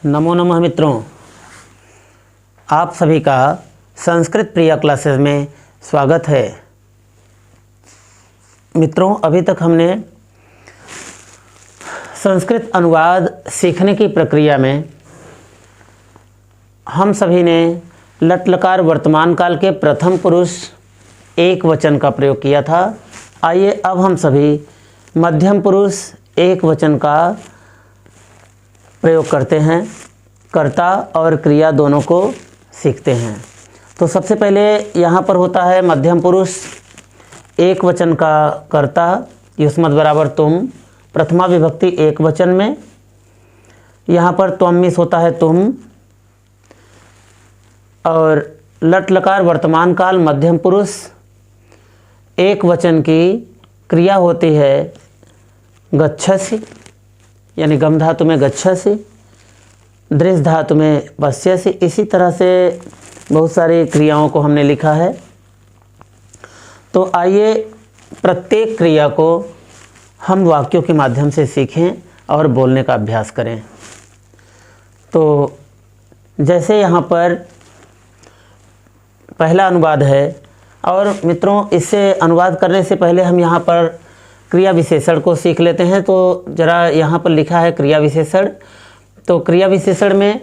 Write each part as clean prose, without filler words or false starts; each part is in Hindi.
नमो नमः मित्रों, आप सभी का संस्कृत प्रिया क्लासेस में स्वागत है। मित्रों, अभी तक हमने संस्कृत अनुवाद सीखने की प्रक्रिया में हम सभी ने लट लकार वर्तमान काल के प्रथम पुरुष एक वचन का प्रयोग किया था। आइए अब हम सभी मध्यम पुरुष एक वचन का प्रयोग करते हैं, कर्ता और क्रिया दोनों को सीखते हैं। तो सबसे पहले यहाँ पर होता है मध्यम पुरुष एक वचन का कर्ता युष्मत् बराबर तुम, प्रथमा विभक्ति एक वचन में। यहाँ पर त्वमिस होता है तुम, और लट लकार वर्तमान काल मध्यम पुरुष एक वचन की क्रिया होती है गच्छसि, यानी गम धातु में गच्छसि, दृश्य धातु में पश्यसि। इसी तरह से बहुत सारी क्रियाओं को हमने लिखा है। तो आइए प्रत्येक क्रिया को हम वाक्यों के माध्यम से सीखें और बोलने का अभ्यास करें। तो जैसे यहाँ पर पहला अनुवाद है, और मित्रों इससे अनुवाद करने से पहले हम यहाँ पर क्रिया विशेषण को सीख लेते हैं। तो ज़रा यहाँ पर लिखा है क्रिया विशेषण। तो क्रिया विशेषण में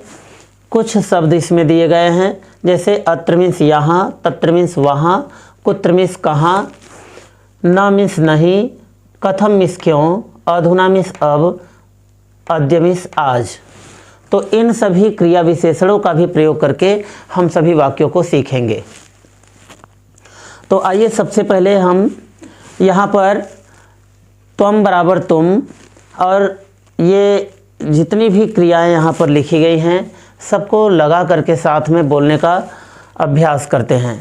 कुछ शब्द इसमें दिए गए हैं, जैसे अत्र मीन्स यहाँ, तत्र मीन्स वहाँ, कुत्र मीन्स कहाँ, न मीन्स नहीं, कथम मीन्स क्यों, अधुना मीन्स अब, अद्य मीन्स आज। तो इन सभी क्रिया विशेषणों का भी प्रयोग करके हम सभी वाक्यों को सीखेंगे। तो आइए सबसे पहले हम यहाँ पर त्वम बराबर तुम, और ये जितनी भी क्रियाएं यहाँ पर लिखी गई हैं सबको लगा करके साथ में बोलने का अभ्यास करते हैं।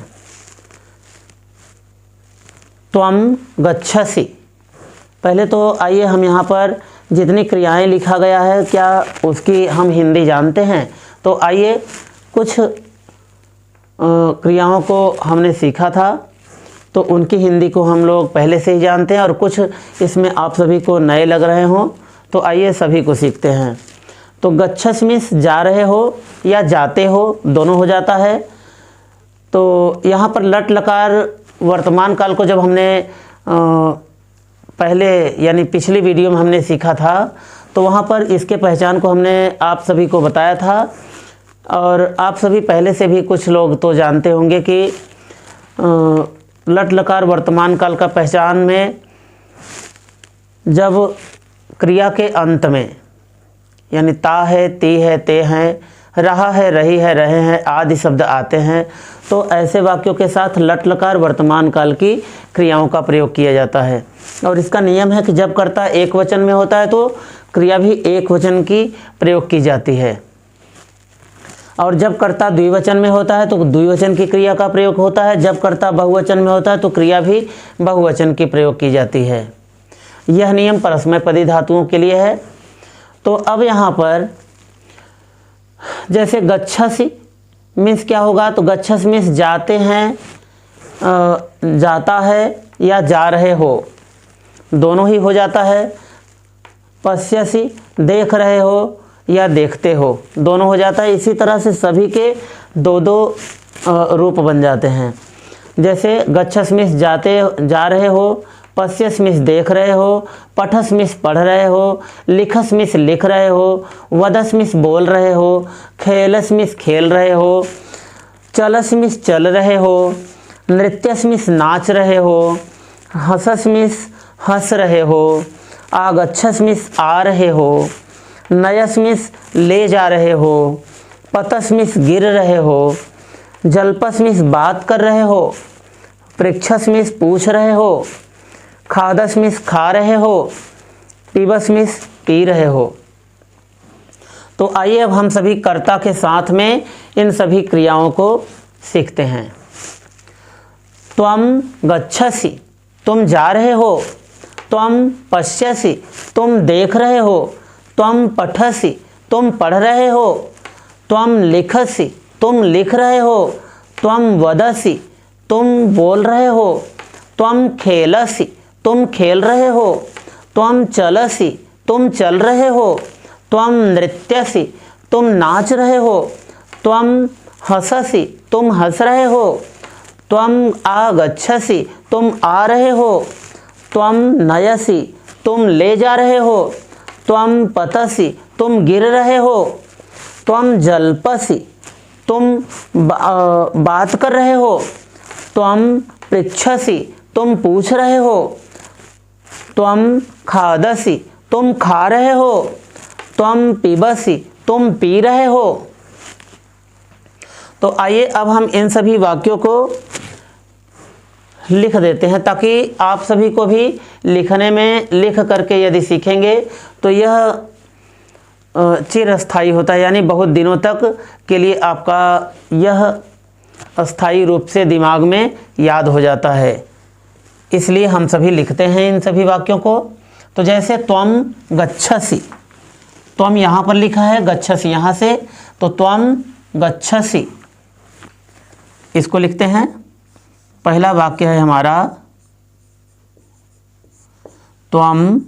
त्वम गच्छसि। पहले तो आइए हम यहाँ पर जितनी क्रियाएं लिखा गया है क्या उसकी हम हिंदी जानते हैं। तो आइए कुछ क्रियाओं को हमने सीखा था तो उनकी हिंदी को हम लोग पहले से ही जानते हैं, और कुछ इसमें आप सभी को नए लग रहे हों। तो आइए सभी को सीखते हैं। तो गच्छस मीन्स जा रहे हो या जाते हो, दोनों हो जाता है। तो यहाँ पर लट लकार वर्तमान काल को जब हमने पहले यानी पिछली वीडियो में हमने सीखा था, तो वहाँ पर इसके पहचान को हमने आप सभी को बताया था। और आप सभी पहले से भी कुछ लोग तो जानते होंगे कि लट लकार वर्तमान काल का पहचान में जब क्रिया के अंत में यानी ता है, ती है, ते हैं, रहा है, रही है, रहे हैं आदि शब्द आते हैं, तो ऐसे वाक्यों के साथ लट लकार वर्तमान काल की क्रियाओं का प्रयोग किया जाता है। और इसका नियम है कि जब कर्ता एक वचन में होता है तो क्रिया भी एक वचन की प्रयोग की जाती है, और जब कर्ता द्विवचन में होता है तो द्विवचन की क्रिया का प्रयोग होता है। जब कर्ता बहुवचन में होता है तो क्रिया भी बहुवचन की प्रयोग की जाती है। यह नियम परस्मैपदी धातुओं के लिए है। तो अब यहाँ पर जैसे गच्छसि मीन्स क्या होगा, तो गच्छस मीन्स जाते हैं, जाता है या जा रहे हो, दोनों ही हो जाता है। पश्यसि देख रहे हो या देखते हो, दोनों हो जाता है। इसी तरह से सभी के दो दो रूप बन जाते हैं। जैसे गच्छस मीन्स जा रहे हो, पश्यस मीन्स देख रहे हो, पठस मीन्स पढ़ रहे हो, लिखस मीन्स लिख रहे हो, वदस मीन्स बोल रहे हो, खेलस मीन्स खेल रहे हो, चलस मीन्स चल रहे हो, नृत्यस मीन्स नाच रहे हो, हंसस मीन्स हंस रहे हो, आगच्छस मीन्स आ रहे हो, नयस मीन्स ले जा रहे हो, पतस मीन्स गिर रहे हो, जलपस मीन्स बात कर रहे हो, पृक्षस मीन्स पूछ रहे हो, खादस मीन्स खा रहे हो, पीबस मीन्स पी रहे हो। तो आइए अब हम सभी कर्ता के साथ में इन सभी क्रियाओं को सीखते हैं। त्वम गच्छसि तुम जा रहे हो, त्वम पश्यसि तुम देख रहे हो, त्वम पठसि तुम पढ़ रहे हो, त्वम लिखसि तुम लिख रहे हो, त्वम वदसि तुम बोल रहे हो, त्वम खेलसि तुम खेल रहे हो, त्वम चलसि तुम चल रहे हो, त्वम नृत्यसि तुम नाच रहे हो। त्वम हससि, तुम हंस रहे हो। त्वम आगच्छसि, तुम आ रहे हो। त्वम नयसि, तुम ले जा रहे हो। त्वम पतसि, तुम गिर रहे हो। त्वम जल्पसि, तुम बात कर रहे हो। त्वम पृच्छसि, तुम पूछ रहे हो। त्वम खादसि, तुम खा रहे हो। त्वम पिबसि, तुम पी रहे हो। तो आइए अब हम इन सभी वाक्यों को लिख देते हैं, ताकि आप सभी को भी लिखने में, लिख करके यदि सीखेंगे तो यह चिरस्थायी होता है, यानी बहुत दिनों तक के लिए आपका यह अस्थायी रूप से दिमाग में याद हो जाता है। इसलिए हम सभी लिखते हैं इन सभी वाक्यों को। तो जैसे त्वम गच्छसि, त्वम यहाँ पर लिखा है, गच्छसि यहाँ से, तो त्वम गच्छसि इसको लिखते हैं। पहला वाक्य है हमारा त्वम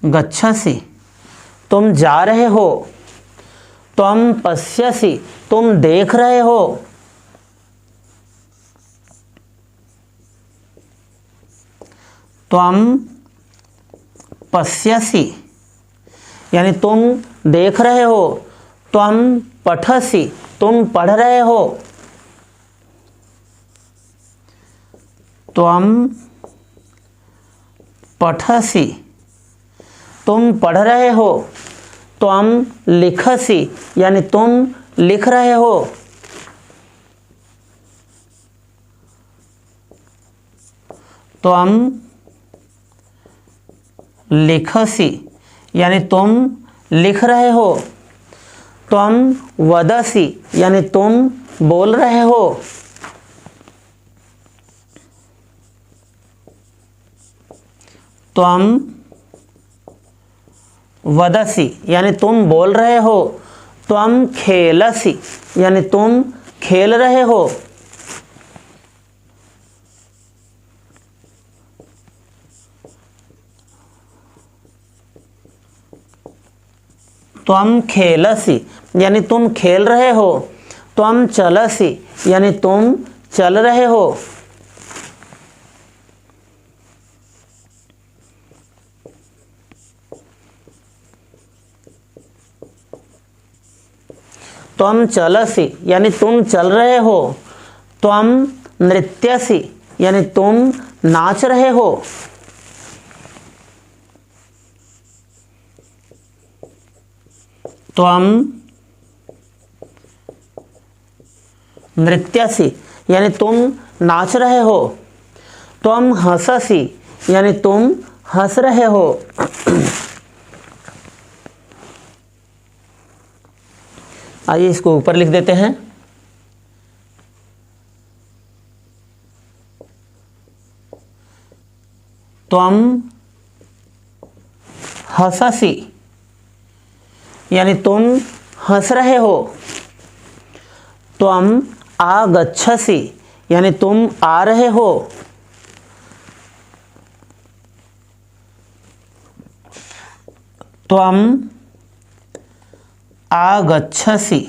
गच्छसि, तुम जा रहे हो। त्वम पश्यसि, तुम देख रहे हो। त्वम पश्यसि यानी तुम देख रहे हो। त्वम पठसि, तुम पढ़ रहे हो। त्वम पठसि, तुम पढ़ रहे हो। त्वम लिखसि यानी तुम लिख रहे हो। त्वम लिखसि यानी तुम लिख रहे हो। त्वम वदसि यानी तुम बोल रहे हो। त्वम वदसि यानी तुम बोल रहे हो। त्वम खेलसि यानी तुम खेल रहे हो। त्वम खेलसि यानी तुम खेल रहे हो। त्वम चलसि यानी तुम चल रहे हो। त्वम चलसि यानी तुम चल रहे हो। त्वम नृत्यसि यानी तुम नाच रहे हो। त्वम नृत्यसि यानी तुम नाच रहे हो। त्वम हससि यानी तुम हंस रहे हो। आइए इसको ऊपर लिख देते हैं। त्वम हससि यानी तुम हंस रहे हो। त्वम आगच्छसि यानी तुम आ रहे हो। त्वम आगच्छसि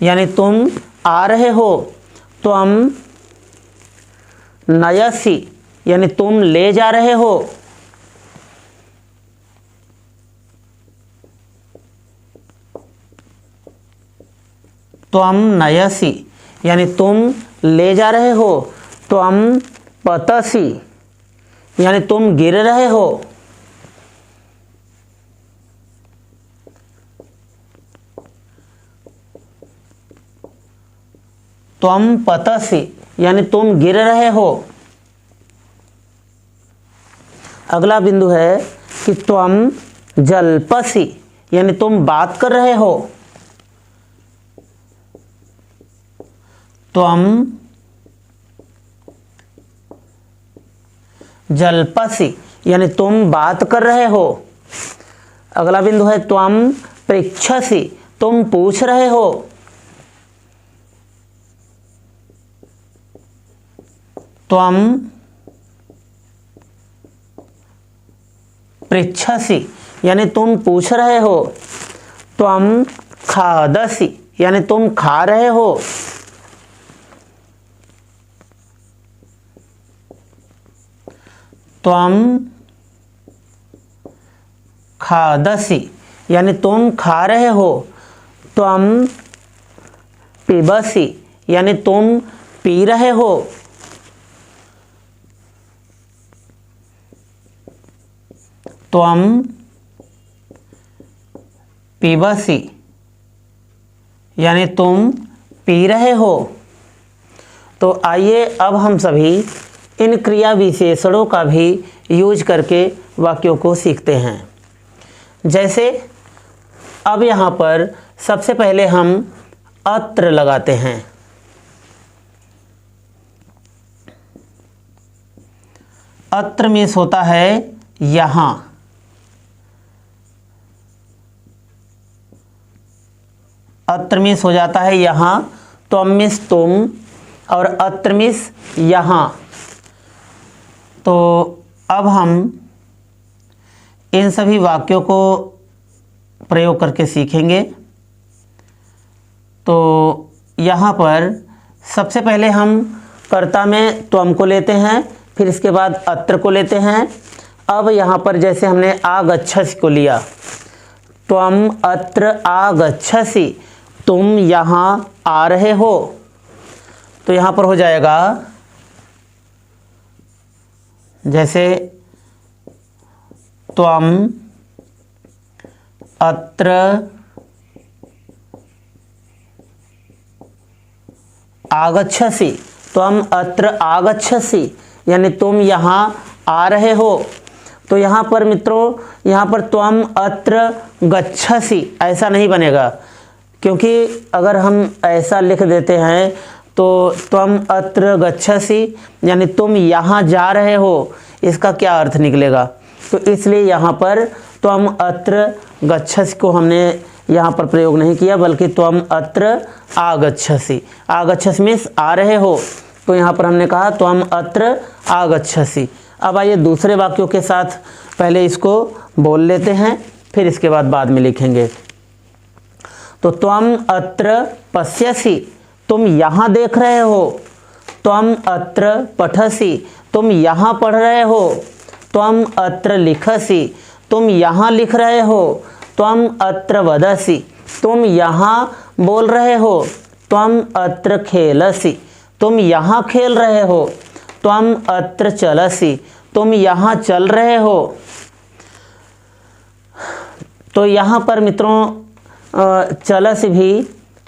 यानी तुम आ रहे हो। त्वम नयसि यानी तुम ले जा रहे हो। त्वम नयसि यानी तुम ले जा रहे हो। त्वम पतसि यानी तुम गिर रहे हो। त्वम पतसि यानी तुम गिर रहे हो। अगला बिंदु है कि त्वम जल्पसि यानी तुम बात कर रहे हो। त्वम जल्पसि यानी तुम बात कर रहे हो। अगला बिंदु है त्वम पृच्छसि, तुम पूछ रहे हो। त्वम पृच्छसि यानी तुम पूछ रहे हो। त्वं खादसि यानी तुम खा रहे हो। त्वं खादसि यानी तुम खा रहे हो। त्वं पिबसि यानी तुम पी रहे हो। त्वं पिबसि यानी तुम पी रहे हो। तो आइए अब हम सभी इन क्रिया विशेषणों का भी यूज करके वाक्यों को सीखते हैं। जैसे अब यहाँ पर सबसे पहले हम अत्र लगाते हैं। अत्र मीन्स होता है यहाँ। अत्र मीन्स हो जाता है यहाँ, त्वं मीन्स तुम और अत्र मीन्स यहाँ। तो अब हम इन सभी वाक्यों को प्रयोग करके सीखेंगे। तो यहाँ पर सबसे पहले हम कर्ता में त्वं को लेते हैं, फिर इसके बाद अत्र को लेते हैं। अब यहाँ पर जैसे हमने आगच्छसि को लिया, त्वं अत्र आगच्छसि तुम यहाँ आ रहे हो। तो यहाँ पर हो जाएगा जैसे त्वं अत्र आगच्छसि, त्वं अत्र आगच्छसि यानी तुम यहाँ आ रहे हो। तो यहाँ पर मित्रों, यहाँ पर त्वं अत्र गच्छसि ऐसा नहीं बनेगा, क्योंकि अगर हम ऐसा लिख देते हैं तो त्वं अत्र गच्छसि यानी तुम यहाँ जा रहे हो, इसका क्या अर्थ निकलेगा। तो इसलिए यहाँ पर त्वं अत्र गच्छसि को हमने यहाँ पर प्रयोग नहीं किया, बल्कि त्वं अत्र आगच्छसि। आगच्छसि मीन्स आ रहे हो, तो यहाँ पर हमने कहा त्वं अत्र आगच्छसि। अब आइए दूसरे वाक्यों के साथ पहले इसको बोल लेते हैं, फिर इसके बाद में लिखेंगे। तो त्वं अत्र पश्यसि तुम यहाँ देख रहे हो। त्वं अत्र पठसि तुम यहाँ पढ़ रहे हो। त्वं अत्र लिखसि तुम यहाँ लिख रहे हो। त्वं अत्र वदसि तुम यहाँ बोल रहे हो। त्वं अत्र खेलसि तुम यहाँ खेल रहे हो। त्वं अत्र चलसि तुम यहाँ चल रहे हो। तो यहाँ पर मित्रों चलसि भी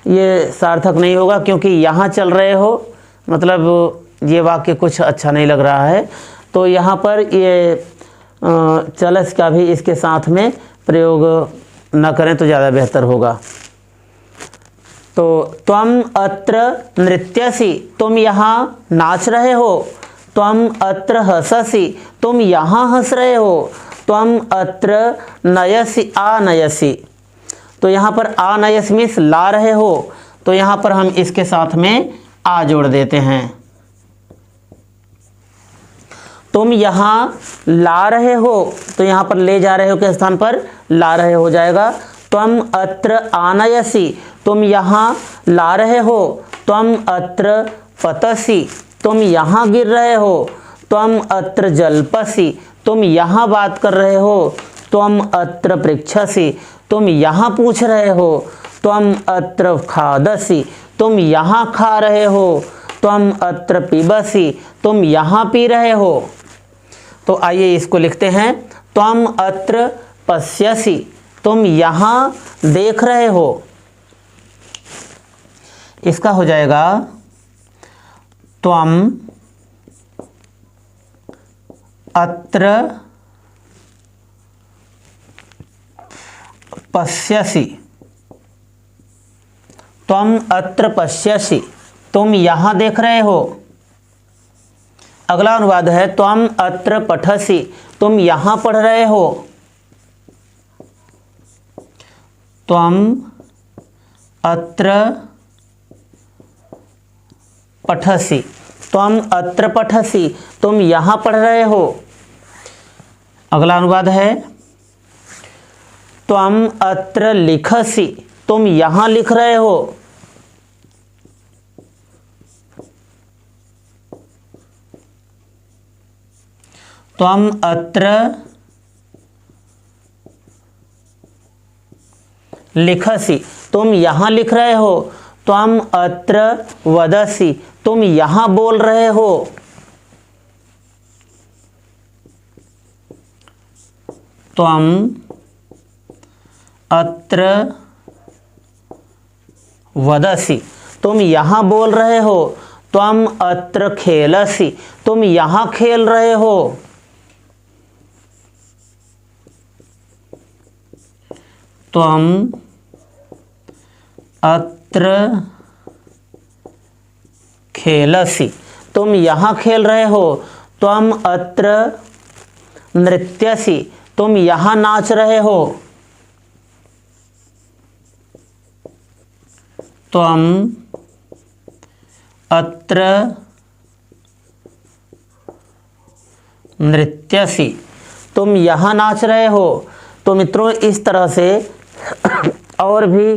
ये सार्थक नहीं होगा, क्योंकि यहाँ चल रहे हो मतलब ये वाक्य कुछ अच्छा नहीं लग रहा है। तो यहाँ पर ये चलस का भी इसके साथ में प्रयोग न करें तो ज़्यादा बेहतर होगा। तो त्वं अत्र नृत्यसि तुम यहाँ नाच रहे हो। त्वं अत्र हससि तुम यहाँ हंस रहे हो। त्वं अत्र नयसि आनयसि, तो यहाँ पर आनयसि मीन्स ला रहे हो, तो यहाँ पर हम इसके साथ में आ जोड़ देते हैं। तुम यहाँ ला रहे हो, तो यहाँ पर ले जा रहे हो के स्थान पर ला रहे हो जाएगा। त्वं अत्र आनयसि तुम यहाँ ला रहे हो। त्वं अत्र पतसि तुम यहाँ गिर रहे हो। त्वं अत्र जल्पसि तुम यहाँ बात कर रहे हो। त्वं अत्र पृच्छसि तुम यहाँ पूछ रहे हो। त्वं अत्र खादसि तुम यहाँ खा रहे हो। त्वं अत्र पिबसि तुम यहाँ पी रहे हो। तो आइए इसको लिखते हैं। त्वं अत्र पश्यसि तुम यहाँ देख रहे हो। इसका हो जाएगा त्वं अत्र पश्यसि, त्वं अत्र पश्यसि तुम यहाँ देख रहे हो। अगला अनुवाद है त्वं अत्र पठसि तुम यहाँ पढ़ रहे हो। त्वं अत्र पठसि त्वं अत्र पठसि तुम यहाँ पढ़ रहे हो। अगला अनुवाद है त्वम अत्र लिखसि, तुम यहाँ लिख रहे हो। त्वम अत्र लिखसि, तुम यहाँ लिख रहे हो। त्वम अत्र वदसि, तुम यहाँ बोल रहे हो। त्वम अत्र वदसि, तुम यहाँ बोल रहे हो। त्वम अत्र खेलसि, तुम यहाँ खेल रहे हो। त्वम अत्र खेलसि, तुम यहाँ खेल रहे हो। त्वम अत्र नृत्यसि, तुम यहाँ नाच रहे हो। त्वम अत्र नृत्यसि, तुम यहाँ नाच रहे हो। तो मित्रों, इस तरह से और भी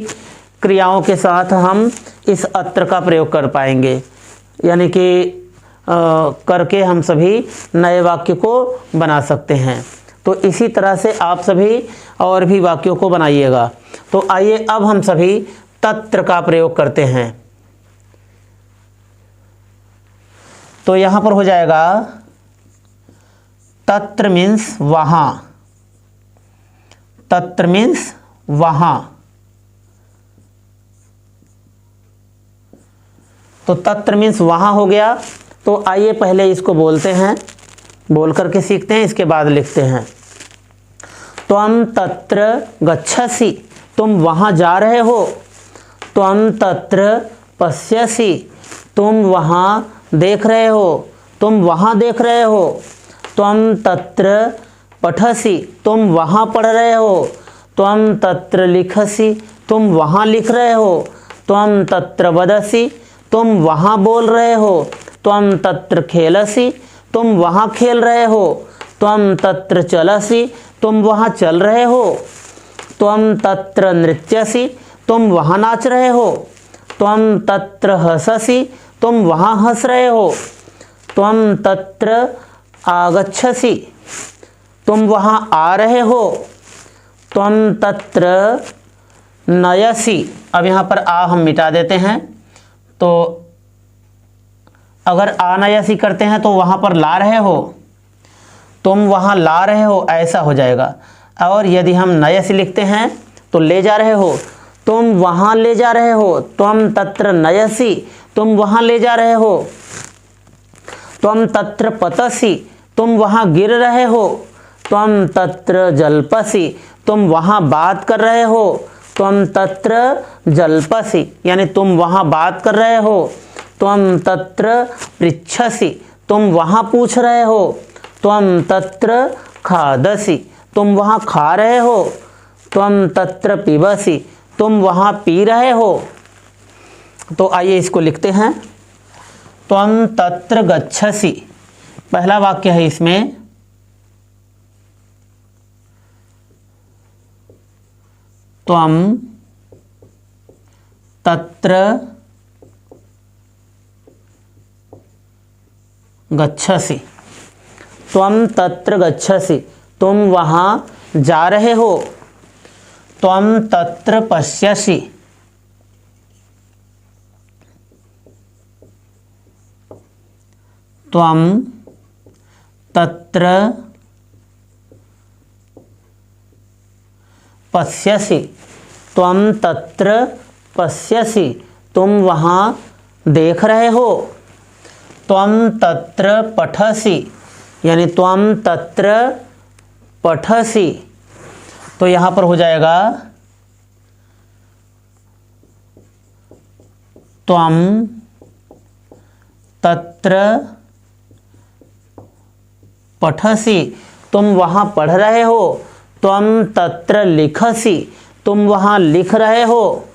क्रियाओं के साथ हम इस अत्र का प्रयोग कर पाएंगे, यानी कि करके हम सभी नए वाक्य को बना सकते हैं। तो इसी तरह से आप सभी और भी वाक्यों को बनाइएगा। तो आइए अब हम सभी तत्र का प्रयोग करते हैं। तो यहाँ पर हो जाएगा तत्र मीन्स वहाँ, तत्र मीन्स वहाँ। तो तत्र मीन्स वहाँ हो गया। तो आइए पहले इसको बोलते हैं, बोल करके सीखते हैं, इसके बाद लिखते हैं। त्वम तत्र गच्छसि, तुम वहाँ जा रहे हो। त्वम तत्र पश्यसि, तुम वहाँ देख रहे हो, तुम वहाँ देख रहे हो। त्वम तत्र पठसि, तुम वहाँ पढ़ रहे हो। त्वम तत्र लिखसि, तुम वहाँ लिख रहे हो। त्वम तत्र वदसि, तुम वहाँ बोल रहे हो। त्वम तत्र खेलसि, तुम वहाँ खेल रहे हो। त्वम तत्र चलसि, तुम वहाँ चल रहे हो। त्वम तत्र नृत्यसि, तुम वहाँ नाच रहे हो। त्वम तत्र हससि, तुम वहाँ हंस रहे हो। त्वम तत्र आगच्छसि, तुम वहाँ आ रहे हो। त्वम तत्र नयसि, अब यहाँ पर आ हम मिटा देते हैं। तो अगर आनयसी करते हैं तो वहाँ पर ला रहे हो, तुम वहाँ ला रहे हो, ऐसा हो जाएगा। और यदि हम नयसी लिखते हैं तो ले जा रहे हो, तुम वहाँ ले जा रहे हो। त्वम तत्र नयसि, तुम वहाँ ले जा रहे हो। त्वम तत्र पतसि, तुम वहाँ गिर रहे हो। त्वम तत्र जल्पसि, तुम वहाँ बात कर रहे हो। त्वम तत्र जल्पसि, यानी तुम वहाँ बात कर रहे हो। त्वम तत्र पृच्छसि, तुम वहाँ पूछ रहे हो। त्वम तत्र खादसि, तुम वहाँ खा रहे हो। त्वम तत्र पिबसि, तुम वहाँ पी रहे हो। तो आइए इसको लिखते हैं। त्वम तत्र गच्छसि, पहला वाक्य है इसमें। त्वम तत्र गच्छसि, त्वम तत्र गच्छसि, तुम वहाँ जा रहे हो। त्वम तत्र पश्यसि, त्वम तत्र पश्यसि, त्वम तत्र पश्यसि, तुम वहाँ देख रहे हो। त्वम तत्र पठसि, यानी त्वम तत्र पठसि। तो यहाँ पर हो जाएगा त्वम तत्र पठसि, तुम वहाँ पढ़ रहे हो। त्वम तत्र लिखसि, तुम वहाँ लिख रहे हो।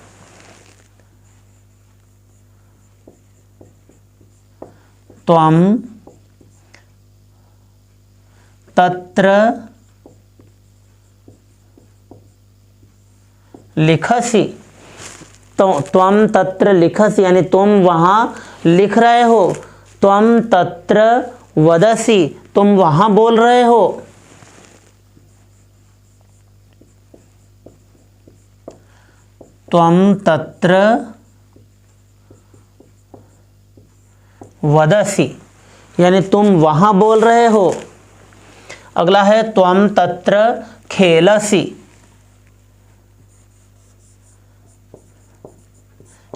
त्वम तत्र लिखसी, तो त्वम तत्र लिखसी यानी तुम वहाँ लिख रहे हो। त्वम तत्र वदसी, तुम वहाँ बोल रहे हो। त्वम तत्र वदसी यानी तुम वहाँ बोल रहे हो। अगला है त्वम तत्र खेलसी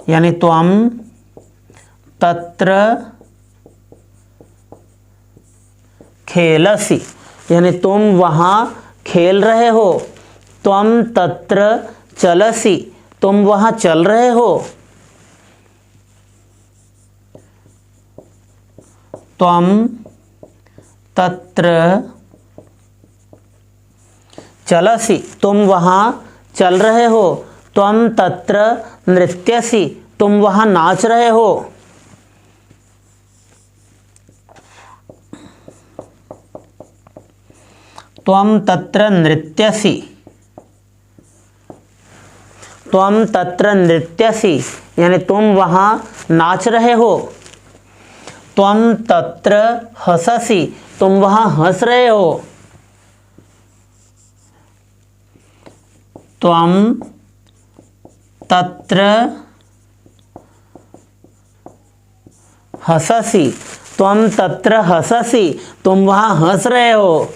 यानी त्वम तत्र खेलसी यानी तुम वहाँ खेल रहे हो। त्वम तत्र चलसी, तुम वहाँ चल रहे हो। त्वम तत्र चलसी, तुम वहाँ चल रहे हो। त्वम तत्र नृत्यसी, तुम वहाँ नाच रहे हो। त्वम तत्र नृत्यसी, त्वम तत्र नृत्यसी यानी तुम वहाँ नाच रहे हो। त्वम तत्र हससी, तुम वहाँ हंस रहे हो। त्वम तत्र हससी, त्वम तत्र हससी, तुम वहाँ हंस रहे हो।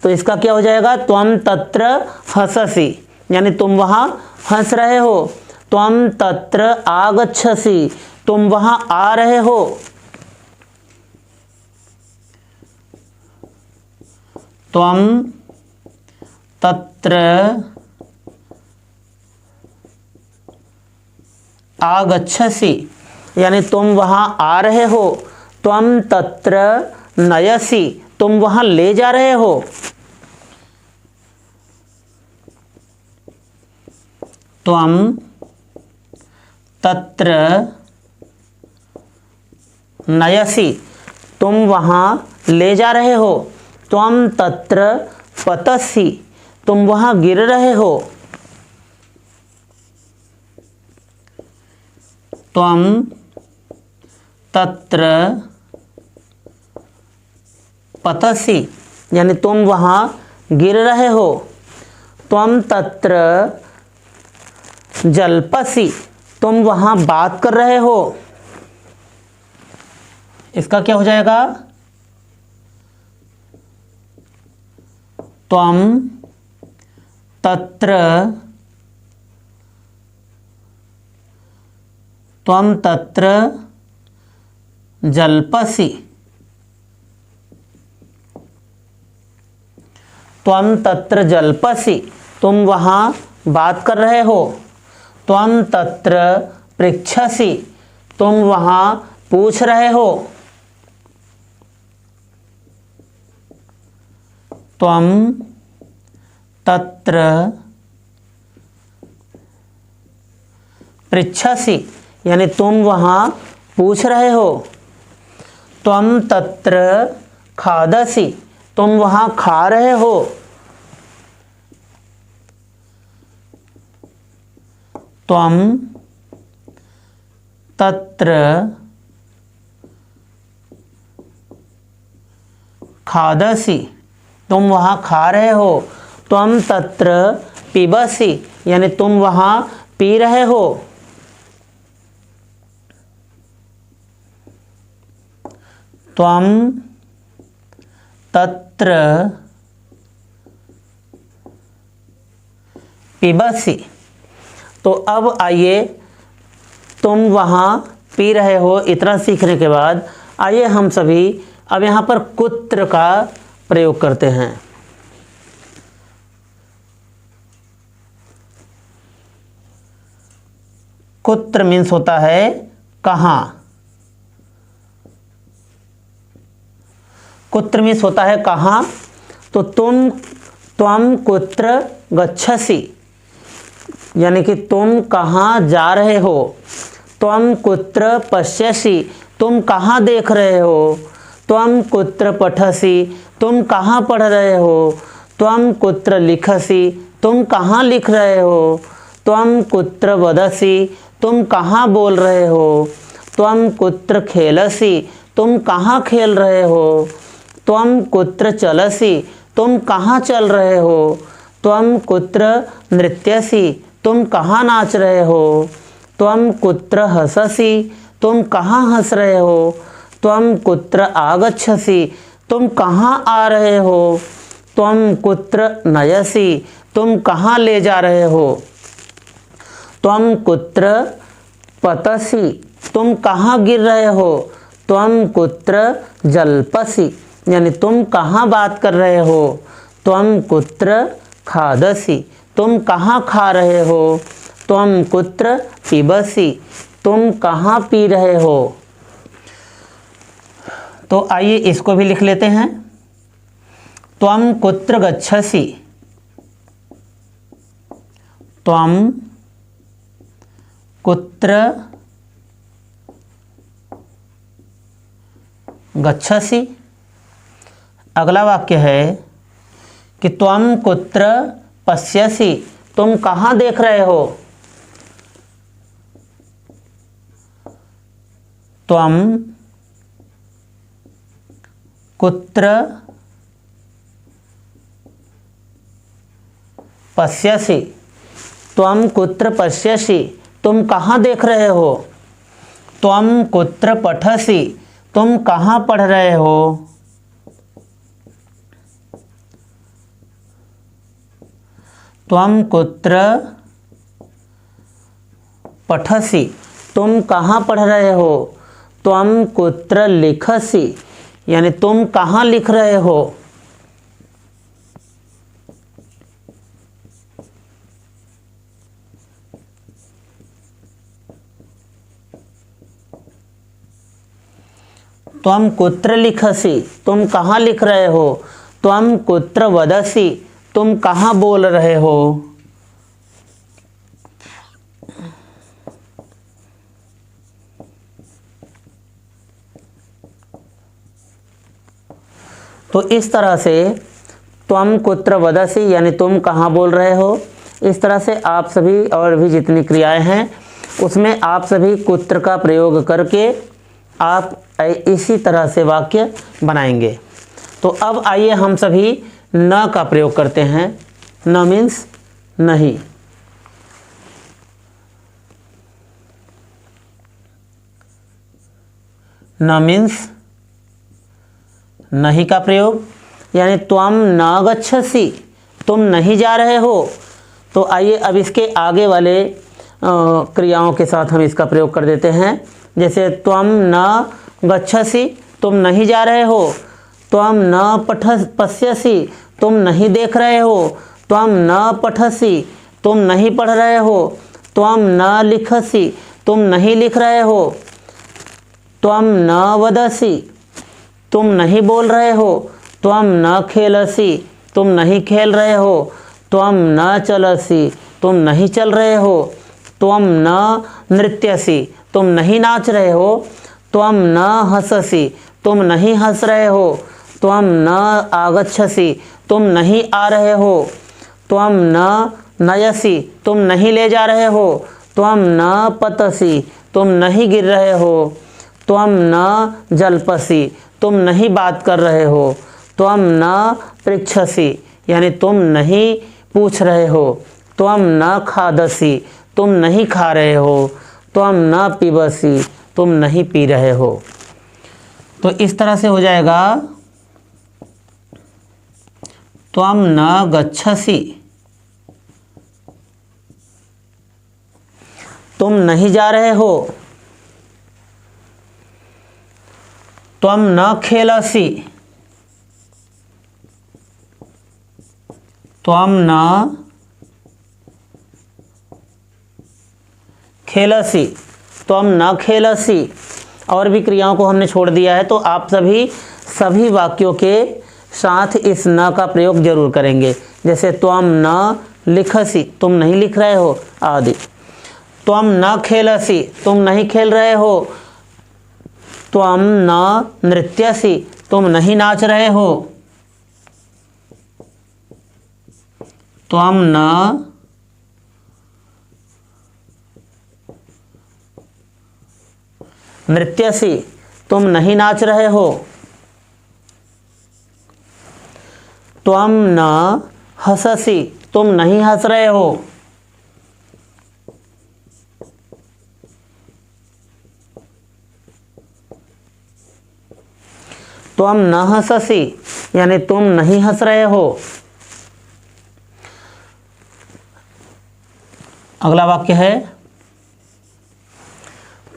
तो इसका क्या हो जाएगा? त्वम तत्र हससी यानी तुम वहाँ हंस रहे हो। त्वम तत्र आगच्छसि, तुम वहाँ आ रहे हो। त्वम तत्र आगच्छसि यानी तुम वहाँ आ रहे हो। त्वम तत्र नयसि, तुम वहाँ ले जा रहे हो। त्वम तत्र नयसि, तुम वहाँ ले जा रहे हो। त्वम तत्र पतसि, तुम वहाँ गिर रहे हो। त्वम तत्र पतसि यानी तुम वहाँ गिर रहे हो। त्वम तत्र जल्पसि, तुम वहाँ बात कर रहे हो। इसका क्या हो जाएगा? त्वम तत्र त्वम तत्र जल्पसि, त्वम तत्र जल्पसि, तुम वहाँ बात कर रहे हो। त्वम तत्र पृच्छसि, तुम वहाँ पूछ रहे हो। त्वम तत्र पृच्छसि यानी तुम वहाँ पूछ रहे हो। त्वम तत्र खादसि, तुम वहाँ खा रहे हो। त्वम तत्र खादसि, तुम वहाँ खा रहे हो। त्वम तत्र पिबसि यानी तुम वहाँ पी रहे हो। त्वम तत्र पिबसि। तो अब आइए, तुम वहाँ पी रहे हो, इतना सीखने के बाद आइए हम सभी अब यहाँ पर कुत्र का प्रयोग करते हैं। कुत्र मीन्स होता है कहाँ। कुत्र मीन्स होता है कहाँ। तो त्वम कुत्र गच्छसि यानी कि तुम कहाँ जा रहे हो। त्वम कुत्र पश्यसि, तुम कहाँ देख रहे हो। त्वम कुत्र पठसि, तुम कहाँ पढ़ रहे हो। त्वम कुत्र लिखसि, तुम कहाँ लिख रहे हो। त्वं कुत्र वदसि, तुम कहाँ बोल रहे हो। त्वं कुत्र खेलसि, तुम कहाँ खेल रहे हो। त्वं कुत्र चलसि, तुम कहाँ चल रहे हो। त्वं कुत्र नृत्यसि, तुम कहाँ नाच रहे हो। त्वं कुत्र हससि, तुम कहाँ हंस रहे हो। त्वं कुत्र आगच्छसि, तुम कहाँ आ रहे हो। त्वं कुत्र नयसि, तुम कहाँ ले जा रहे हो। त्वं कुत्र पतसि, तुम कहाँ गिर रहे हो। त्वं कुत्र जल्पसि, यानी तुम कहाँ बात कर रहे हो। त्वं कुत्र खादसि, तुम कहाँ खा रहे हो। त्वं कुत्र पिबसि, तुम कहाँ पी रहे हो। तो आइए इसको भी लिख लेते हैं। त्वं कुत्र गच्छसि, त्वं कुत्र गच्छसि। अगला वाक्य है कि त्वं कुत्र पश्यसि, तुम कहाँ देख रहे हो। त्वं कुत्र पश्यसि, त्वं कुत्र पश्यसि, तुम कहाँ देख रहे हो। त्वं कुत्र पठसि, तुम कहाँ पढ़ रहे हो। त्वं कुत्र पठसि, तुम कहाँ पढ़ रहे हो। त्वं कुत्र लिखसि, यानी तुम कहाँ लिख रहे हो। त्वं कुत्र लिखसि, तुम कहाँ लिख रहे हो। त्वं कुत्र वदसि, तुम कहाँ बोल रहे हो। तो इस तरह से त्वं कुत्र वदसि यानी तुम कहाँ बोल रहे हो। इस तरह से आप सभी और भी जितनी क्रियाएं हैं उसमें आप सभी कुत्र का प्रयोग करके आप इसी तरह से वाक्य बनाएंगे। तो अब आइए हम सभी न का प्रयोग करते हैं। न मीन्स नहीं। न मीन्स नहीं का प्रयोग, यानी त्वं न गच्छसि, तुम नहीं जा रहे हो। तो आइए अब इसके आगे वाले क्रियाओं के साथ हम इसका प्रयोग कर देते हैं। जैसे त्वं न गच्छसि, तुम नहीं जा रहे हो। त्वं न पश्यसि, तुम नहीं देख रहे हो। त्वं न पठसि, तुम नहीं पढ़ रहे हो। त्वं न लिखसि, तुम नहीं लिख रहे हो। त्वं न वदसि, तुम नहीं बोल रहे हो। त्वं न खेलसि, तुम नहीं खेल रहे हो। त्वं न चलसि, तुम नहीं चल रहे हो। त्वं न नृत्यसि, तुम नहीं नाच रहे हो। त्वं न हससि, तुम नहीं हंस रहे हो। त्वं न आगच्छसि, तुम नहीं आ रहे हो। त्वं न नयसि, तुम नहीं ले जा रहे हो। त्वं न पतसि, तुम नहीं गिर रहे हो। त्वं न जल्पसि, तुम नहीं बात कर रहे हो। त्वं न पृच्छसि, यानी तुम नहीं पूछ रहे हो। त्वं न खादसि, तुम नहीं खा रहे हो। त्वं न पिबसि, तुम नहीं पी रहे हो। तो इस तरह से हो जाएगा त्वं न गच्छसि, तुम नहीं जा रहे हो। त्वं न खेलसि, त्वं न खेलसि, त्वं न खेलसि। और भी क्रियाओं को हमने छोड़ दिया है, तो आप सभी वाक्यों के साथ इस न का प्रयोग जरूर करेंगे। जैसे त्वं न लिखसि, तुम नहीं लिख रहे हो आदि। त्वं न खेलसि, तुम नहीं खेल रहे हो। त्वं न नृत्यसि, तुम नहीं नाच रहे हो। त्वं न नृत्यसि तुम नहीं नाच रहे हो। त्वं न हससि तुम नहीं हंस रहे हो। त्वं न हससि यानी तुम नहीं हंस रहे हो। अगला वाक्य है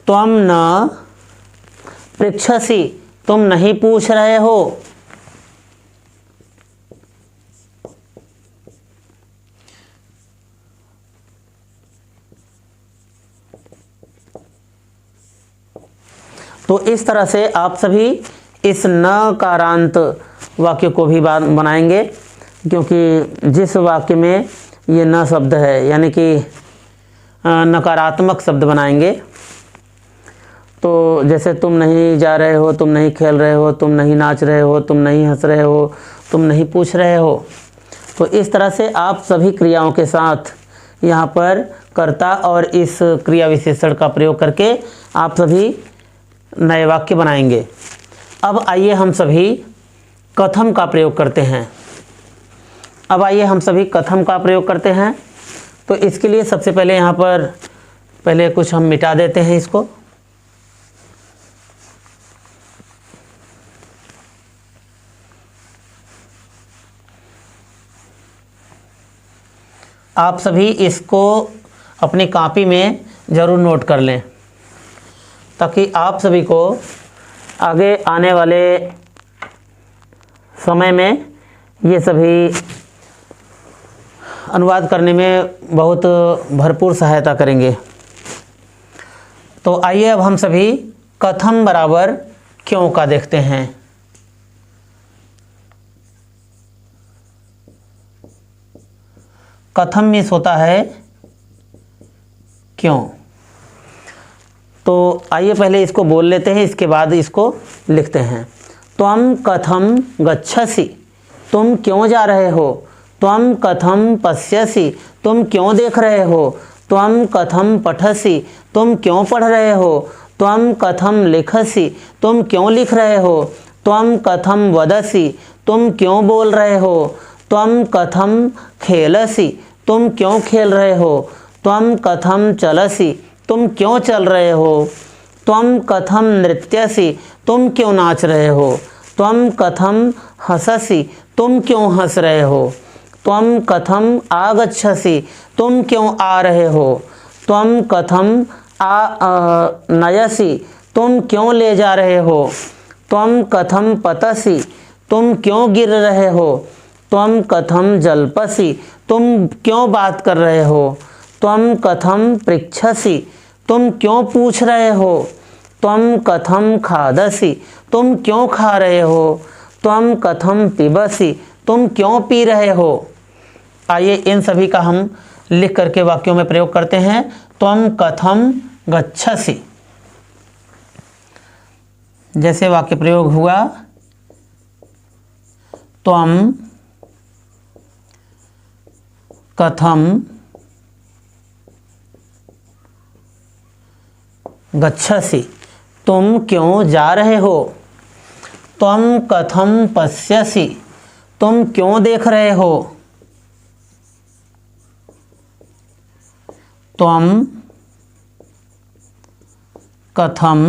त्वं न पृच्छसि तुम नहीं पूछ रहे हो। तो इस तरह से आप सभी इस नकारांत वाक्य को भी बनाएंगे, क्योंकि जिस वाक्य में ये न शब्द है यानी कि नकारात्मक शब्द बनाएंगे। तो जैसे तुम नहीं जा रहे हो, तुम नहीं खेल रहे हो, तुम नहीं नाच रहे हो, तुम नहीं हंस रहे हो, तुम नहीं पूछ रहे हो। तो इस तरह से आप सभी क्रियाओं के साथ यहाँ पर कर्ता और इस क्रिया विशेषण का प्रयोग करके आप सभी नए वाक्य बनाएंगे। अब आइए हम सभी कथम का प्रयोग करते हैं। तो इसके लिए सबसे पहले यहाँ पर पहले कुछ हम मिटा देते हैं इसको। आप सभी इसको अपनी कॉपी में ज़रूर नोट कर लें, ताकि आप सभी को आगे आने वाले समय में ये सभी अनुवाद करने में बहुत भरपूर सहायता करेंगे। तो आइए अब हम सभी कथम बराबर क्यों का देखते हैं। कथम मीन्स होता है क्यों। तो आइए पहले इसको बोल लेते हैं, इसके बाद इसको लिखते हैं। त्वं कथम गच्छसि तुम क्यों जा रहे हो। त्वं कथम पश्यसि तुम क्यों देख रहे हो। त्वं कथम पठसि तुम क्यों पढ़ रहे हो। त्वं कथम लिखसि तुम क्यों लिख रहे हो। त्वं कथम वदसि तुम क्यों बोल रहे हो। त्वं कथम खेलसि तुम क्यों खेल रहे हो। त्वं कथम चलसि तुम क्यों चल रहे हो। त्वं कथम नृत्यसि तुम क्यों नाच रहे हो। त्वं कथम हससि तुम क्यों हंस रहे हो। त्वं कथम आगच्छसि तुम क्यों आ रहे हो। त्वं कथम नयसि तुम क्यों ले जा रहे हो। त्वं कथम पतसि तुम क्यों गिर रहे हो। त्वं कथम जल्पसि तुम क्यों बात कर रहे हो। त्वं कथम पृच्छसि तुम क्यों पूछ रहे हो। त्वं कथम खादसि तुम क्यों खा रहे हो। त्वं कथम पिबसि तुम क्यों पी रहे हो। आइए इन सभी का हम लिख करके वाक्यों में प्रयोग करते हैं। त्वं कथम गच्छसि, जैसे वाक्य प्रयोग हुआ, त्वं कथम गच्छसि तुम क्यों जा रहे हो। त्वं कथम पश्यसि तुम क्यों देख रहे हो। त्वं कथम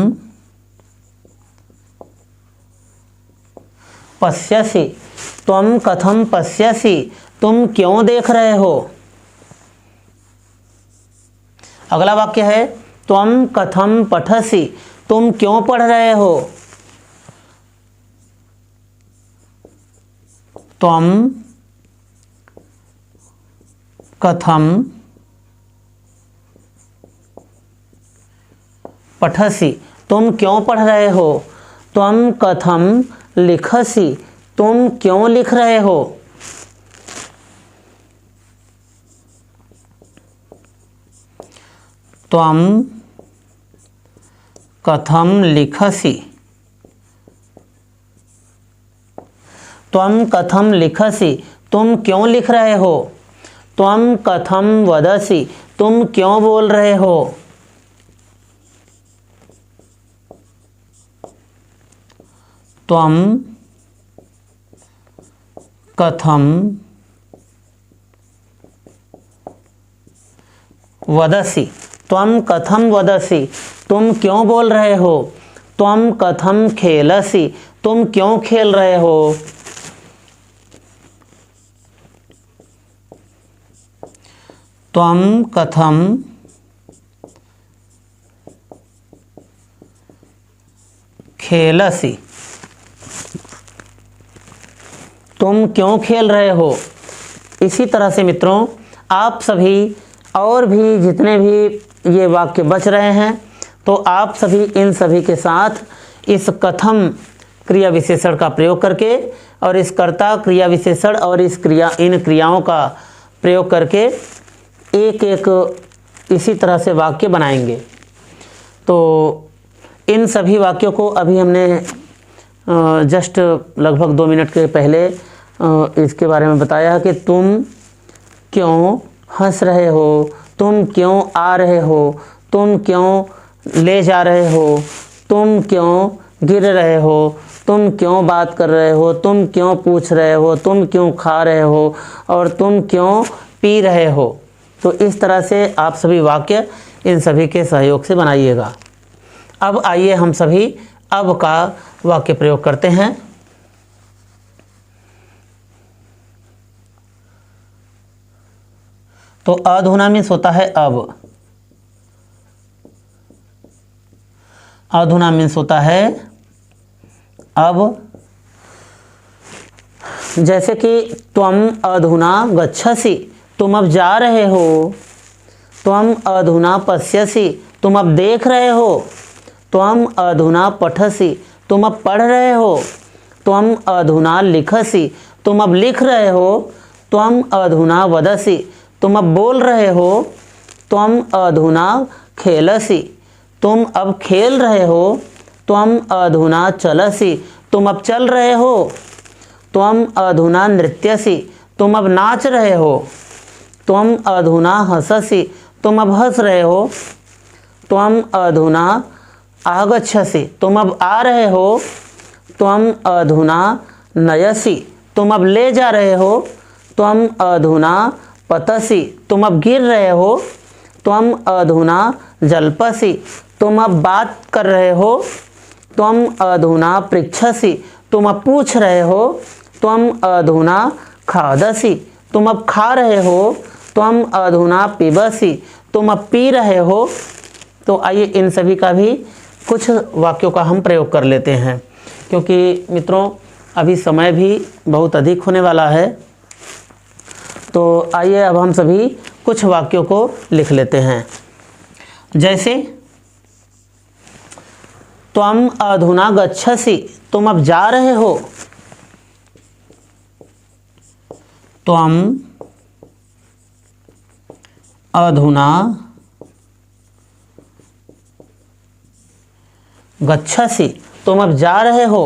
पश्यसि त्वं कथम पश्यसि तुम क्यों देख रहे हो। अगला वाक्य है त्वं कथम पठसि तुम क्यों पढ़ रहे हो। त्वं कथम पठसि तुम क्यों पढ़ रहे हो। त्वं कथम लिखसि तुम क्यों लिख रहे हो। त्वं कथम लिखसि त्वं कथम लिखसि तुम क्यों लिख रहे हो। त्वं कथम वदसि तुम क्यों बोल रहे हो। त्वं कथं वदसि। त्वं कथं वदसि, तुम क्यों बोल रहे हो। त्वं कथं खेलसि, तुम क्यों खेल रहे हो। त्वं कथं खेलसि, तुम क्यों खेल रहे हो। इसी तरह से मित्रों आप सभी और भी जितने भी ये वाक्य बच रहे हैं तो आप सभी इन सभी के साथ इस कथम क्रिया विशेषण का प्रयोग करके और इस कर्ता क्रिया विशेषण और इन क्रियाओं का प्रयोग करके एक एक इसी तरह से वाक्य बनाएंगे। तो इन सभी वाक्यों को अभी हमने जस्ट लगभग 2 मिनट के पहले इसके बारे में बताया कि तुम क्यों हंस रहे हो, तुम क्यों आ रहे हो, तुम क्यों ले जा रहे हो, तुम क्यों गिर रहे हो, तुम क्यों बात कर रहे हो, तुम क्यों पूछ रहे हो, तुम क्यों खा रहे हो और तुम क्यों पी रहे हो। तो इस तरह से आप सभी वाक्य इन सभी के सहयोग से बनाइएगा। अब आइए हम सभी अब का वाक्य प्रयोग करते हैं। तो अधुना मीन्स होता है अब, अधुना मीन्स होता है अब। जैसे कि त्वम अधुना गच्छसि, तुम अब जा रहे हो। त्वम अधुना पश्यसि, तुम अब देख रहे हो। त्वम अधुना पठसि, तुम अब पढ़ रहे हो। त्वम अधुना लिखसि, तुम अब लिख रहे हो। त्वम अधुना वदसि, तुम अब बोल रहे हो। त्वम अधुना खेलसि, तुम अब खेल रहे हो। त्वम अधुना चलसि, तुम अब चल रहे हो। त्वम अधुना नृत्यसि, तुम अब नाच रहे हो। त्वम अधुना हससि, तुम अब हंस रहे हो। त्वम अधुना आगच्छसि, तुम अब आ रहे हो। त्वम अधुना नयसि, तुम अब ले जा रहे हो। त्वम अधुना पतसि, तुम अब गिर रहे हो। त्वम अधुना जल्पसि, तुम अब बात कर रहे हो। त्वम अधुना पृच्छसि, तुम अब पूछ रहे हो। त्वम अधुना खादसि, तुम अब खा रहे हो। त्वम अधुना पिबसि, तुम अब पी रहे हो। तो आइए इन सभी का भी कुछ वाक्यों का हम प्रयोग कर लेते हैं, क्योंकि मित्रों अभी समय भी बहुत अधिक होने वाला है। तो आइए अब हम सभी कुछ वाक्यों को लिख लेते हैं। जैसे त्वम अधुना गच्छसि, तुम अब जा रहे हो। त्वम अधुना गच्छसि, तुम अब जा रहे हो।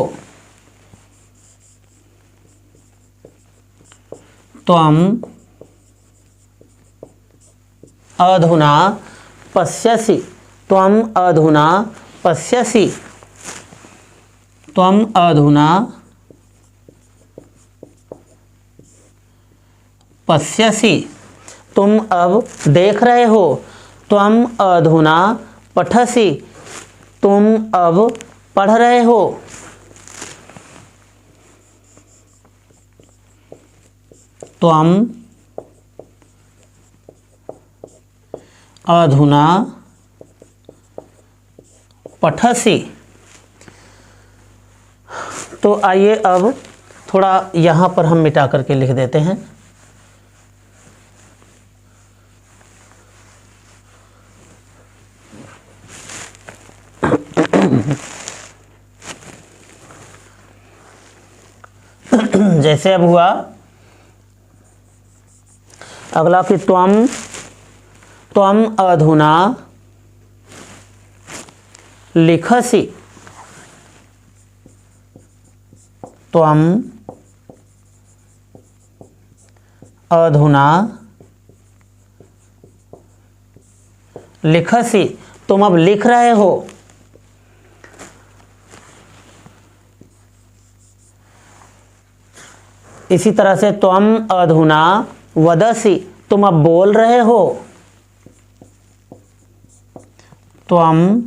त्वम अधुना पश्यसि, त्वम अधुना पश्यसि। त्वम अधुना पश्यसि, तुम अब देख रहे हो। त्वम अधुना पठसि, तुम अब पढ़ रहे हो। त्वम अधुना पठसि। तो आइए अब थोड़ा यहाँ पर हम मिटा करके लिख देते हैं। जैसे अब हुआ अगला कि त्वम अधुना लिखसि। त्वम अधुना लिखसि, तुम अब लिख रहे हो। इसी तरह से त्वम अधुना वदसि, तुम अब बोल रहे हो। त्वम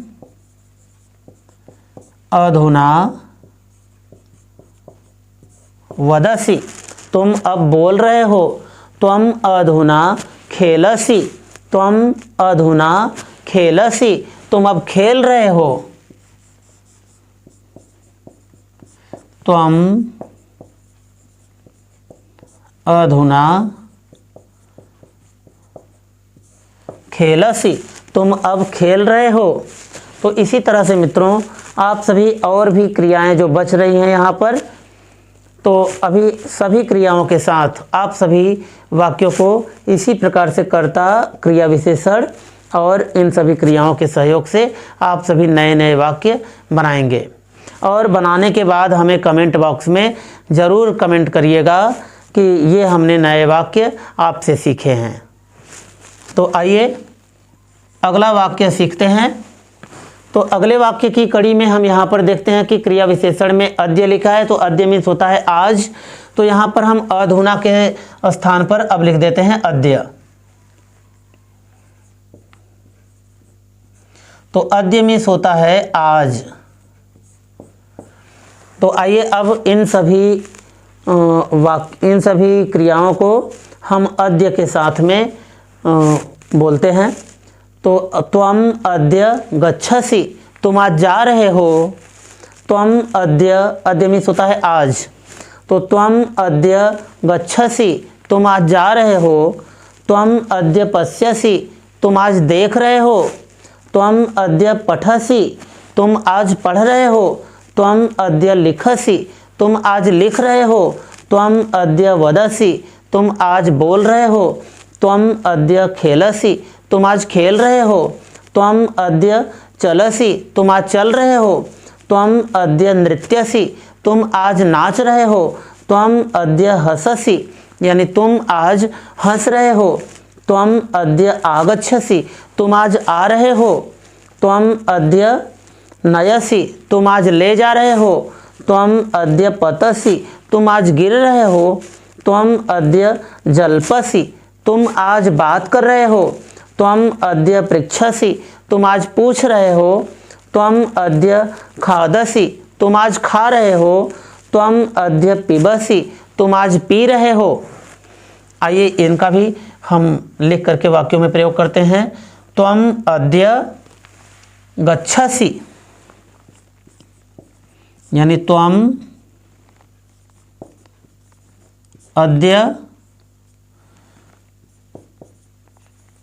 अधुना वदसि, तुम अब बोल रहे हो। त्वम अधुना खेलसि, त्वम अधुना खेलसि, तुम अब खेल रहे हो। त्वम अधुना खेलसि, तुम अब खेल रहे हो। तो इसी तरह से मित्रों आप सभी और भी क्रियाएं जो बच रही हैं यहाँ पर, तो अभी सभी क्रियाओं के साथ आप सभी वाक्यों को इसी प्रकार से कर्ता, क्रिया विशेषण और इन सभी क्रियाओं के सहयोग से आप सभी नए नए वाक्य बनाएंगे। और बनाने के बाद हमें कमेंट बॉक्स में ज़रूर कमेंट करिएगा कि ये हमने नए वाक्य आपसे सीखे हैं। तो आइए अगला वाक्य सीखते हैं। तो अगले वाक्य की कड़ी में हम यहाँ पर देखते हैं कि क्रिया विशेषण में अद्य लिखा है, तो अद्य मीन्स होता है आज। तो यहाँ पर हम अधुना के स्थान पर अब लिख देते हैं अद्य। तो अद्य मीन्स होता है आज। तो आइए अब इन सभी क्रियाओं को हम अद्य के साथ में बोलते हैं। तो त्वम अद्य गच्छसि, तुम आज जा रहे हो। त्वम अद्य मीन्स होता है आज। तो त्वम अद्य गच्छसि, तुम आज जा रहे हो। त्वम अद्य पश्यसि, तुम आज देख रहे हो। त्वम अद्य पठसि, तुम आज पढ़ रहे हो। त्वम अद्य लिखसि, तुम आज लिख रहे हो। त्वम अद्य वदसि, तुम आज बोल रहे हो। त्वम अद्य खेलसि, तुम आज खेल रहे हो। त्वम अद्य चलसि, तुम आज चल रहे हो। त्वम अद्य नृत्यसि, तुम आज नाच रहे हो। त्वम अद्य हससि, यानी तुम आज हंस रहे हो। त्वम अद्य आगच्छसि, तुम आज आ रहे हो। त्वम अद्य नयसि, तुम आज ले जा रहे हो। त्वम अद्य पतसि, तुम आज गिर रहे हो। त्वम अद्य जल्पसि, तुम आज बात कर रहे हो। त्वम अद्य पृच्छसि, तुम आज पूछ रहे हो। त्वम अद्य खादसि, तुम आज खा रहे हो। त्वम अद्य पिबसि, तुम आज पी रहे हो। आइए इनका भी हम लिख करके वाक्यों में प्रयोग करते हैं। त्वम अद्य गच्छसि, यानी त्वम अद्य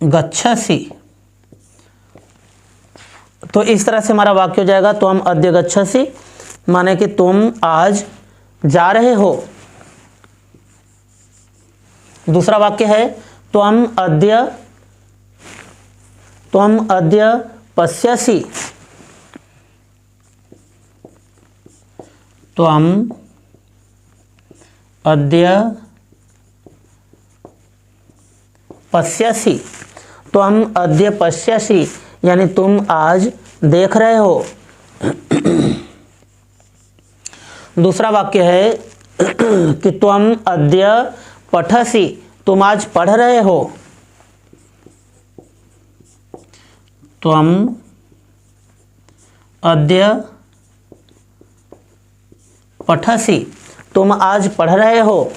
गच्छसि। तो इस तरह से हमारा वाक्य हो जाएगा त्वम अद्य गच्छसि, माने कि तुम आज जा रहे हो। दूसरा वाक्य है त्वम अद्य पश्यसि। त्वम अद्य पश्यसि, त्वम अद्य पश्यसि, यानी तुम आज देख रहे हो। दूसरा वाक्य है कि त्वम अद्य पठसि, तुम आज पढ़ रहे हो। त्वम अद्य पठसि, तुम आज पढ़ रहे हो।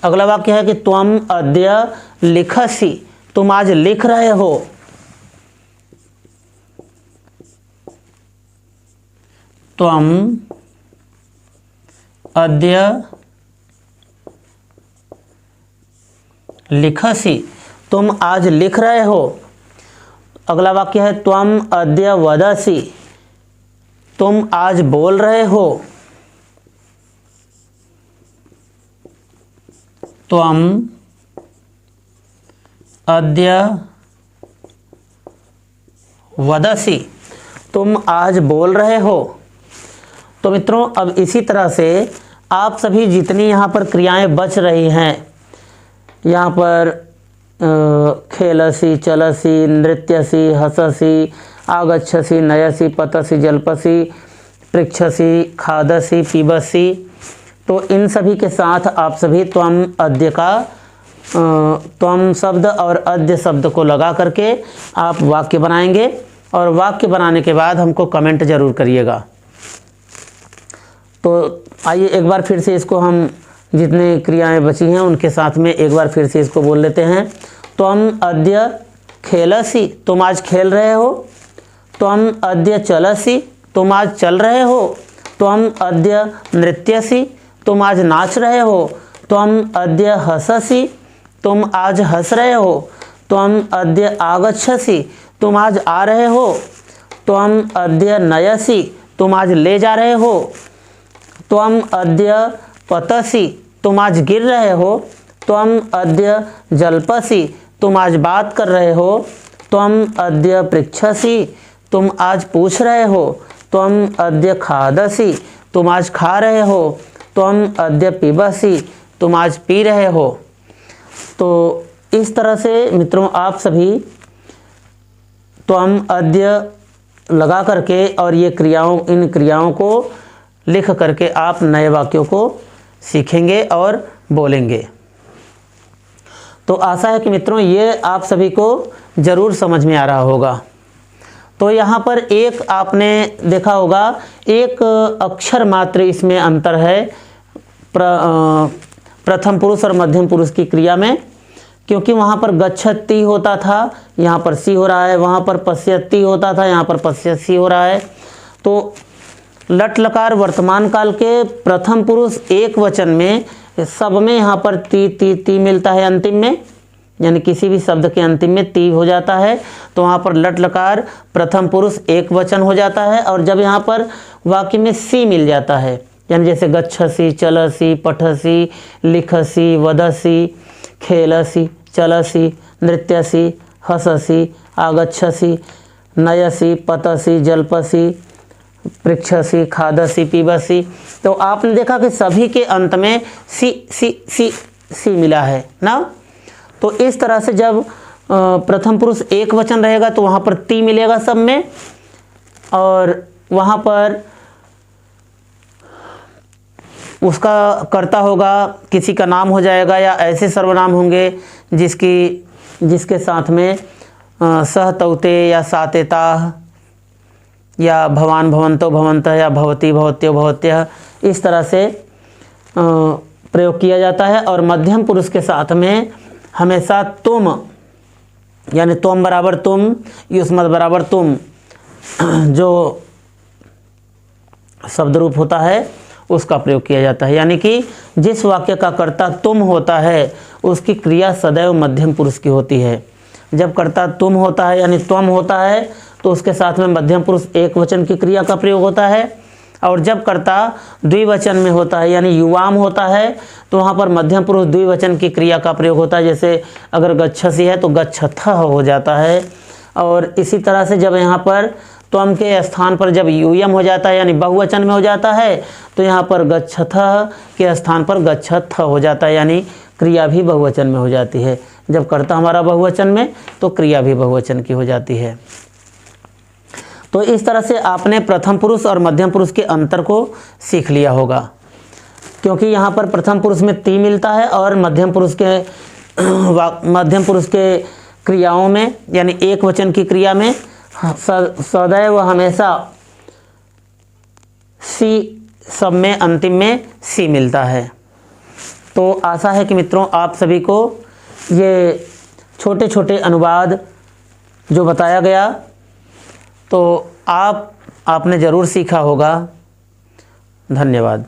अगला वाक्य है कि त्वम अद्य लिखसि, तुम आज लिख रहे हो। त्वम अद्य लिखसि, तुम आज लिख रहे हो। अगला वाक्य है त्वम अद्य वदसि, तुम आज बोल रहे हो। त्वम अद्य वदसि, तुम आज बोल रहे हो। तो मित्रों अब इसी तरह से आप सभी जितनी यहाँ पर क्रियाएं बच रही हैं, यहाँ पर खेलसि, चलसि, नृत्यसि, हससि, आगच्छसि, नयसि, पतसि, जल्पसि, पृच्छसि, खादसि, पीबसि। तो इन सभी के साथ आप सभी त्वम अद्य का त्वम शब्द और अद्य शब्द को लगा करके आप वाक्य बनाएंगे और वाक्य बनाने के बाद हमको कमेंट ज़रूर करिएगा। तो आइए एक बार फिर से इसको हम जितने क्रियाएं बची हैं उनके साथ में एक बार फिर से इसको बोल लेते हैं। त्वम अद्य खेलसि, तुम आज खेल रहे हो। त्वम अद्य चलसि, तुम आज चल रहे हो। त्वम अद्य नृत्यसि, तुम आज नाच रहे हो। त्वम अद्य हससि, तुम आज हंस रहे हो। त्वम अद्य आगच्छसि, तुम आज आ रहे हो। त्वम अद्य नयसि, तुम आज ले जा रहे हो। त्वम अद्य पतसि, तुम आज गिर रहे हो। त्वम अद्य जल्पसि, तुम आज बात कर रहे हो। त्वम अद्य पृच्छसि, तुम आज पूछ रहे हो। त्वम अद्य खादसि, तुम आज खा रहे हो। त्वम अद्य पिबसि, तुम आज पी रहे हो। तो इस तरह से मित्रों आप सभी त्वम अद्य लगा करके और ये इन क्रियाओं को लिख करके आप नए वाक्यों को सीखेंगे और बोलेंगे। तो आशा है कि मित्रों ये आप सभी को ज़रूर समझ में आ रहा होगा। तो यहाँ पर एक आपने देखा होगा, एक अक्षर मात्र इसमें अंतर है प्रथम पुरुष और मध्यम पुरुष की क्रिया में, क्योंकि वहाँ पर गच्छति होता था, यहाँ पर सी हो रहा है। वहाँ पर पश्यति होता था, यहाँ पर पश्यसी हो रहा है। तो लट लकार वर्तमान काल के प्रथम पुरुष एक वचन में सब में यहाँ पर ती मिलता है अंतिम में, यानी किसी भी शब्द के अंतिम में ती हो जाता है। तो वहाँ पर लट लकार प्रथम पुरुष एक वचन हो जाता है। और जब यहाँ पर वाक्य में सी मिल जाता है, यानी जैसे गच्छसि, चलसि, पठसि, लिखसि, वदसि, खेलसि, चलसि, नृत्यसि, हससि, आगच्छसि, नयसि, पतसि, जल्पसि, पृच्छसि, खादसि, पीबसि। तो आपने देखा कि सभी के अंत में सी मिला है ना। तो इस तरह से जब प्रथम पुरुष एक वचन रहेगा तो वहाँ पर ती मिलेगा सब में, और वहाँ पर उसका कर्ता होगा, किसी का नाम हो जाएगा या ऐसे सर्वनाम होंगे जिसके साथ में सह तौते या सातेता या भवान भवंतो भवंतः या भवती भवत्यो भवत्यः इस तरह से प्रयोग किया जाता है। और मध्यम पुरुष के साथ में हमेशा तुम, यानी तुम बराबर तुम, युष्मत् बराबर तुम, जो शब्द रूप होता है उसका प्रयोग किया जाता है। यानी कि जिस वाक्य का कर्ता तुम होता है उसकी क्रिया सदैव मध्यम पुरुष की होती है। जब कर्ता तुम होता है यानी त्वम होता है तो उसके साथ में मध्यम पुरुष एक वचन की क्रिया का प्रयोग होता है। और जब कर्ता द्विवचन में होता है यानी युवाम होता है तो वहाँ पर मध्यम पुरुष द्विवचन की क्रिया का प्रयोग होता है। जैसे अगर गच्छसि है तो गच्छथ हो जाता है। और इसी तरह से जब यहाँ पर त्वम के स्थान पर जब यूयम हो जाता है यानी बहुवचन में हो जाता है तो यहाँ पर गच्छथ के स्थान पर गच्छथ हो जाता है, यानी क्रिया भी बहुवचन में हो जाती है। जब कर्ता हमारा बहुवचन में तो क्रिया भी बहुवचन की हो जाती है। तो इस तरह से आपने प्रथम पुरुष और मध्यम पुरुष के अंतर को सीख लिया होगा, क्योंकि यहाँ पर प्रथम पुरुष में ती मिलता है और मध्यम पुरुष के क्रियाओं में यानी एक वचन की क्रिया में सदैव हमेशा सी, सब में अंतिम में सी मिलता है। तो आशा है कि मित्रों आप सभी को ये छोटे छोटे अनुवाद जो बताया गया तो आपने ज़रूर सीखा होगा। धन्यवाद।